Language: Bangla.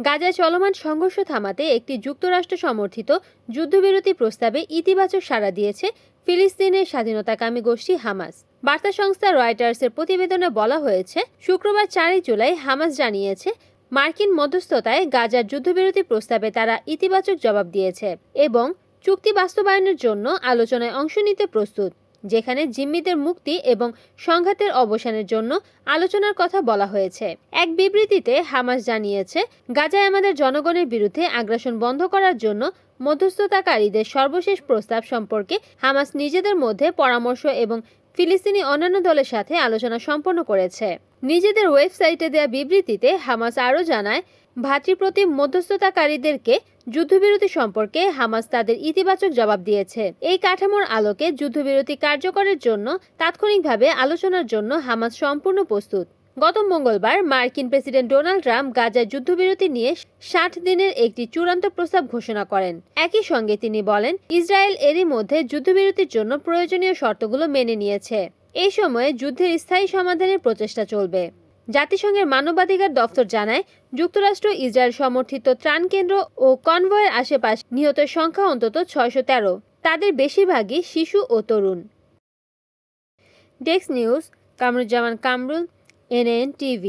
গাজায় চলমান সংঘর্ষ থামাতে একটি যুক্তরাষ্ট্র সমর্থিত যুদ্ধবিরতি প্রস্তাবে ইতিবাচক সাড়া দিয়েছে ফিলিস্তিনের স্বাধীনতাকামী গোষ্ঠী হামাস। বার্তা সংস্থা রয়টার্সের প্রতিবেদনে বলা হয়েছে, শুক্রবার 4 জুলাই হামাস জানিয়েছে মার্কিন মধ্যস্থতায় গাজার যুদ্ধবিরতি প্রস্তাবে তারা ইতিবাচক জবাব দিয়েছে এবং চুক্তি বাস্তবায়নের জন্য আলোচনায় অংশ নিতে প্রস্তুত, যেখানে জিম্মিদের মুক্তি এবং সংঘাতের অবসানের জন্য আলোচনার কথা বলা হয়েছে। এক বিবৃতিতে হামাস জানিয়েছে, গাজায় আমাদের জনগণের বিরুদ্ধে আগ্রাসন বন্ধ করার জন্য মধ্যস্থতাকারীদের সর্বশেষ প্রস্তাব সম্পর্কে হামাস নিজেদের মধ্যে পরামর্শ এবং ফিলিস্তিনি অন্যান্য দলের সাথে আলোচনা সম্পন্ন করেছে। নিজেদের ওয়েবসাইটে দেওয়া বিবৃতিতে হামাস আরও জানায়, ভ্রাতৃপ্রতিম মধ্যস্থতাকারীদেরকে যুদ্ধবিরতি সম্পর্কে হামাস তাদের ইতিবাচক জবাব দিয়েছে। এই কাঠামোর আলোকে যুদ্ধবিরতি কার্যকরের জন্য তাৎক্ষণিকভাবে আলোচনার জন্য হামাস সম্পূর্ণ প্রস্তুত। গত মঙ্গলবার মার্কিন প্রেসিডেন্ট ডোনাল্ড ট্রাম্প গাজায় যুদ্ধবিরতি নিয়ে 60 দিনের একটি চূড়ান্ত প্রস্তাব ঘোষণা করেন। একই সঙ্গে তিনি বলেন, ইসরায়েল এরই মধ্যে যুদ্ধবিরতির জন্য প্রয়োজনীয় শর্তগুলো মেনে নিয়েছে। এই সময়ে যুদ্ধের স্থায়ী সমাধানের প্রচেষ্টা চলবে। জাতিসংঘের মানবাধিকার দপ্তর জানায়, যুক্তরাষ্ট্র ইসরায়েল সমর্থিত ত্রাণ কেন্দ্র ও কনভয়ের আশেপাশে নিহতের সংখ্যা অন্তত 613, তাদের বেশিরভাগই শিশু ও তরুণ। Desk news, Kamruzzaman Kamrul, NN TV।